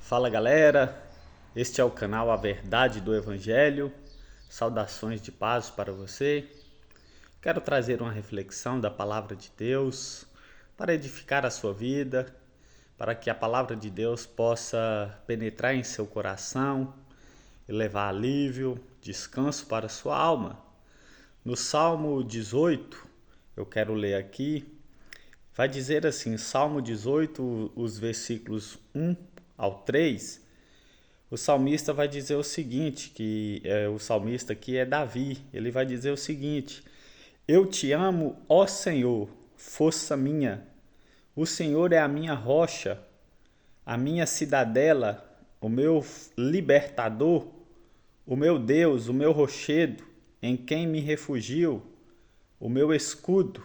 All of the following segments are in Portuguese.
Fala galera, este é o canal A Verdade do Evangelho. Saudações de paz para você. Quero trazer uma reflexão da palavra de Deus para edificar a sua vida, para que a palavra de Deus possa penetrar em seu coração e levar alívio, descanso para a sua alma. No Salmo 18, eu quero ler aqui, vai dizer assim, Salmo 18, os versículos 1 ao 3, o salmista vai dizer o seguinte, o salmista aqui é Davi, ele vai dizer o seguinte: eu te amo, ó Senhor, força minha, o Senhor é a minha rocha, a minha cidadela, o meu libertador, o meu Deus, o meu rochedo, em quem me refugio, o meu escudo,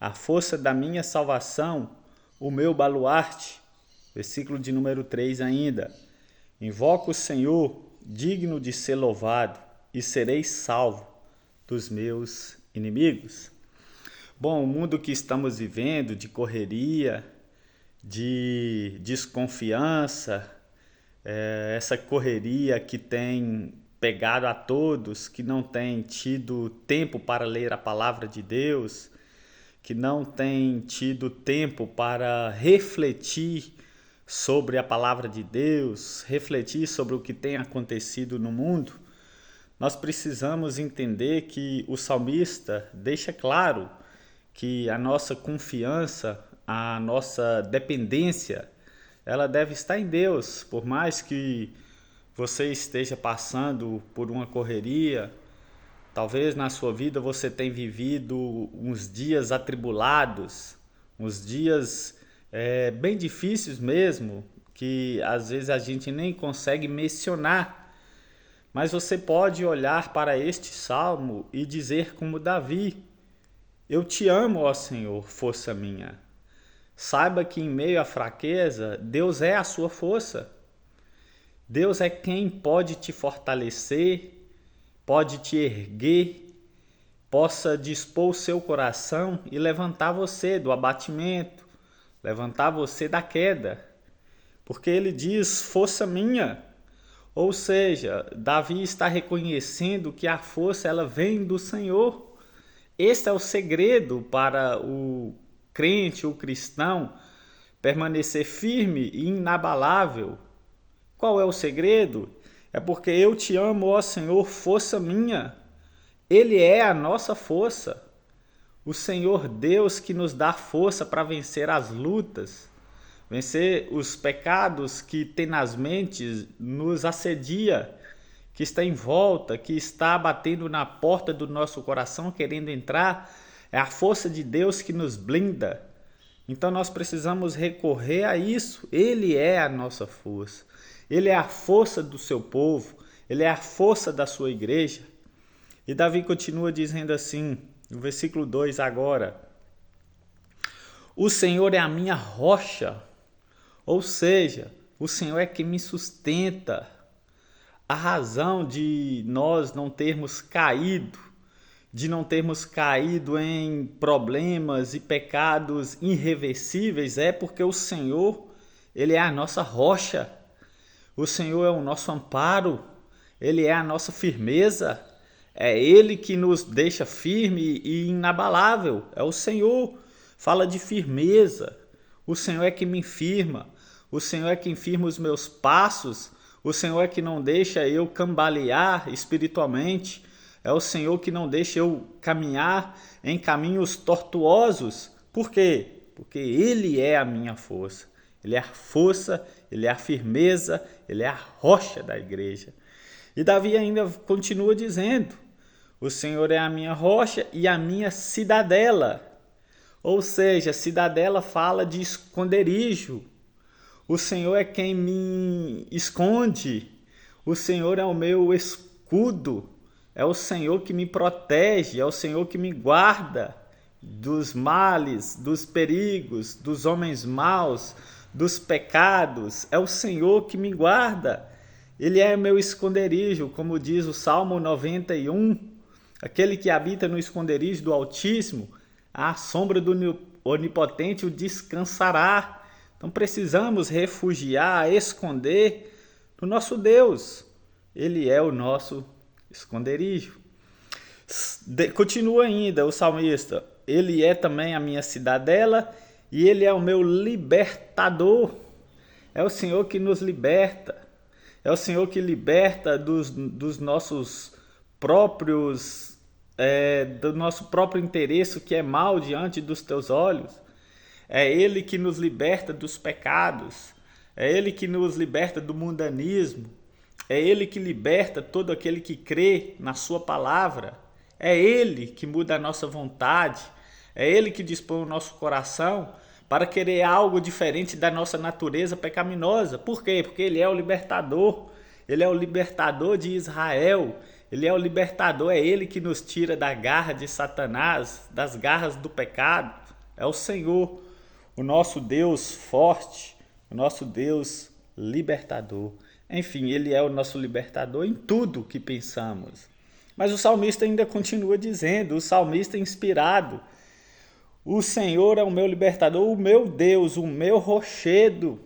a força da minha salvação, o meu baluarte. Versículo de número 3 ainda. Invoco o Senhor, digno de ser louvado, e serei salvo dos meus inimigos. Bom, o mundo que estamos vivendo, de correria, de desconfiança, essa correria que tem pegado a todos, que não tem tido tempo para ler a palavra de Deus, que não tem tido tempo para refletir sobre a palavra de Deus, refletir sobre o que tem acontecido no mundo, nós precisamos entender que o salmista deixa claro que a nossa confiança, a nossa dependência, ela deve estar em Deus. Por mais que você esteja passando por uma correria, talvez na sua vida você tenha vivido uns dias atribulados, uns dias bem difíceis mesmo, que às vezes a gente nem consegue mencionar. Mas você pode olhar para este salmo e dizer como Davi: eu te amo, ó Senhor, força minha. Saiba que em meio à fraqueza, Deus é a sua força. Deus é quem pode te fortalecer, pode te erguer, possa dispor o seu coração e levantar você do abatimento, levantar você da queda. Porque ele diz, força minha. Ou seja, Davi está reconhecendo que a força ela vem do Senhor. Este é o segredo para o crente, o cristão, permanecer firme e inabalável. Qual é o segredo? É porque eu te amo, ó Senhor, força minha. Ele é a nossa força. O Senhor Deus que nos dá força para vencer as lutas, vencer os pecados que tenazmente nos assedia, que está em volta, que está batendo na porta do nosso coração querendo entrar. É a força de Deus que nos blinda. Então nós precisamos recorrer a isso. Ele é a nossa força. Ele é a força do seu povo. Ele é a força da sua igreja. E Davi continua dizendo assim, no versículo 2 agora: o Senhor é a minha rocha, ou seja, o Senhor é quem me sustenta. A razão de nós não termos caído, em problemas e pecados irreversíveis, é porque o Senhor, Ele é a nossa rocha. O Senhor é o nosso amparo, Ele é a nossa firmeza. É Ele que nos deixa firme e inabalável. É o Senhor. Fala de firmeza. O Senhor é que me firma. O Senhor é quem firma os meus passos. O Senhor é que não deixa eu cambalear espiritualmente. É o Senhor que não deixa eu caminhar em caminhos tortuosos. Por quê? Porque Ele é a minha força. Ele é a força, Ele é a firmeza, Ele é a rocha da igreja. E Davi ainda continua dizendo: o Senhor é a minha rocha e a minha cidadela. Ou seja, cidadela fala de esconderijo. O Senhor é quem me esconde. O Senhor é o meu escudo. É o Senhor que me protege. É o Senhor que me guarda dos males, dos perigos, dos homens maus, dos pecados. É o Senhor que me guarda. Ele é meu esconderijo, como diz o Salmo 91. Aquele que habita no esconderijo do Altíssimo, à sombra do Onipotente o descansará. Então precisamos refugiar, esconder no nosso Deus. Ele é o nosso esconderijo. Continua ainda o salmista. Ele é também a minha cidadela e ele é o meu libertador. É o Senhor que nos liberta. É o Senhor que liberta dos nossos próprios, do nosso próprio interesse, que é mal diante dos teus olhos. É Ele que nos liberta dos pecados. É Ele que nos liberta do mundanismo. É Ele que liberta todo aquele que crê na sua palavra. É Ele que muda a nossa vontade. É Ele que dispõe o nosso coração para querer algo diferente da nossa natureza pecaminosa. Por quê? Porque Ele é o libertador. Ele é o libertador de Israel. Ele é o libertador. É Ele que nos tira da garra de Satanás, das garras do pecado. É o Senhor, o nosso Deus forte, o nosso Deus libertador. Enfim, Ele é o nosso libertador em tudo que pensamos. Mas o salmista ainda continua dizendo, o salmista inspirado: o Senhor é o meu libertador, o meu Deus, o meu rochedo.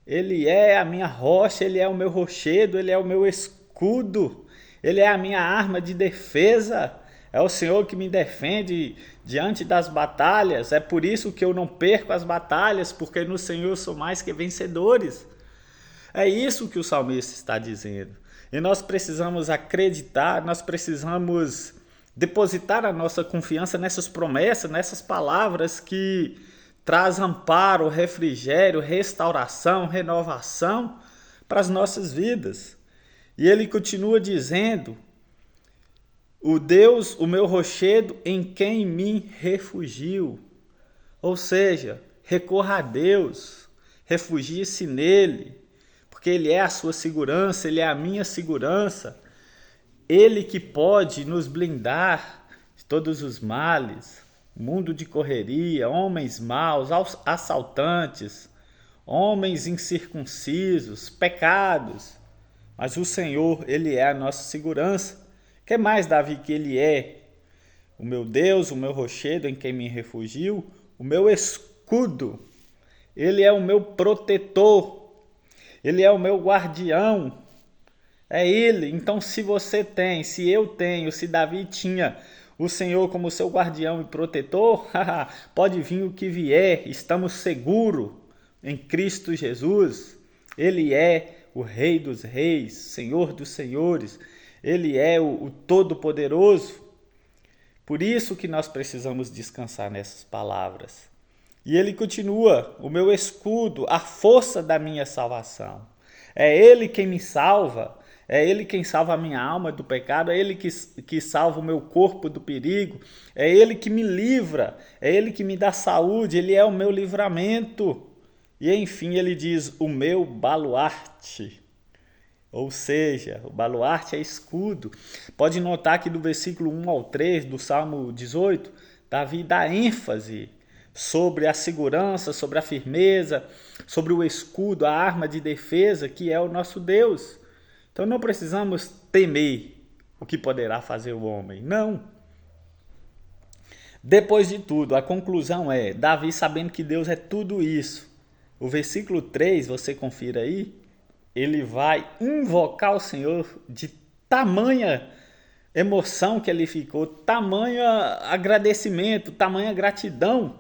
Ele é a minha rocha, Ele é o meu rochedo, Ele é o meu escudo, Ele é a minha arma de defesa. É o Senhor que me defende diante das batalhas. É por isso que eu não perco as batalhas, porque no Senhor sou mais que vencedores. É isso que o salmista está dizendo. E nós precisamos acreditar, nós precisamos depositar a nossa confiança nessas promessas, nessas palavras que traz amparo, refrigério, restauração, renovação para as nossas vidas. E ele continua dizendo: o Deus, o meu rochedo, em quem me refugio. Ou seja, recorra a Deus, refugie-se nele, porque Ele é a sua segurança, Ele é a minha segurança. Ele que pode nos blindar de todos os males, mundo de correria, homens maus, assaltantes, homens incircuncisos, pecados. Mas o Senhor, Ele é a nossa segurança. O que mais, Davi, que Ele é? O meu Deus, o meu rochedo em quem me refugio, o meu escudo. Ele é o meu protetor. Ele é o meu guardião. É Ele. Então, se você tem, se eu tenho, se Davi tinha o Senhor como seu guardião e protetor, pode vir o que vier, estamos seguros em Cristo Jesus. Ele é o Rei dos Reis, Senhor dos Senhores. Ele é o Todo-Poderoso. Por isso que nós precisamos descansar nessas palavras. E ele continua: o meu escudo, a força da minha salvação. É Ele quem me salva, é Ele quem salva a minha alma do pecado, é Ele que salva o meu corpo do perigo, é Ele que me livra, é Ele que me dá saúde, Ele é o meu livramento. E enfim ele diz: o meu baluarte. Ou seja, o baluarte é escudo. Pode notar que do versículo 1 ao 3 do Salmo 18, Davi dá ênfase sobre a segurança, sobre a firmeza, sobre o escudo, a arma de defesa que é o nosso Deus. Então não precisamos temer o que poderá fazer o homem, não. Depois de tudo, a conclusão é, Davi sabendo que Deus é tudo isso. O versículo 3, você confira aí, ele vai invocar o Senhor de tamanha emoção que ele ficou, tamanho agradecimento, tamanha gratidão,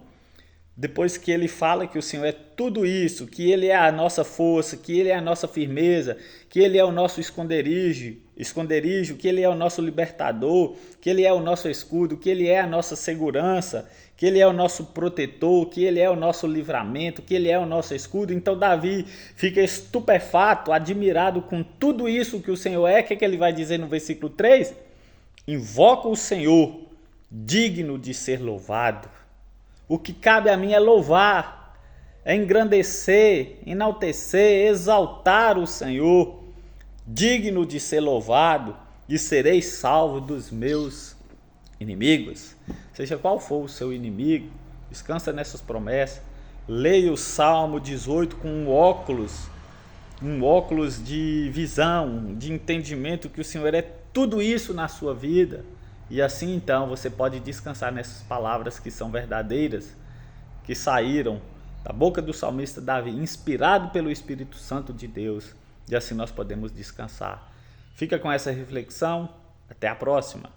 depois que ele fala que o Senhor é tudo isso, que Ele é a nossa força, que Ele é a nossa firmeza, que Ele é o nosso esconderijo, que Ele é o nosso libertador, que Ele é o nosso escudo, que Ele é a nossa segurança, que Ele é o nosso protetor, que Ele é o nosso livramento, que Ele é o nosso escudo. Então Davi fica estupefato, admirado com tudo isso que o Senhor é. O que ele vai dizer no versículo 3? Invoca o Senhor, digno de ser louvado. O que cabe a mim é louvar, é engrandecer, enaltecer, exaltar o Senhor, digno de ser louvado, e serei salvo dos meus inimigos. Seja qual for o seu inimigo, descansa nessas promessas, leia o Salmo 18 com um óculos de visão, de entendimento que o Senhor é tudo isso na sua vida. E assim então você pode descansar nessas palavras que são verdadeiras, que saíram da boca do salmista Davi, inspirado pelo Espírito Santo de Deus, e assim nós podemos descansar. Fica com essa reflexão, até a próxima.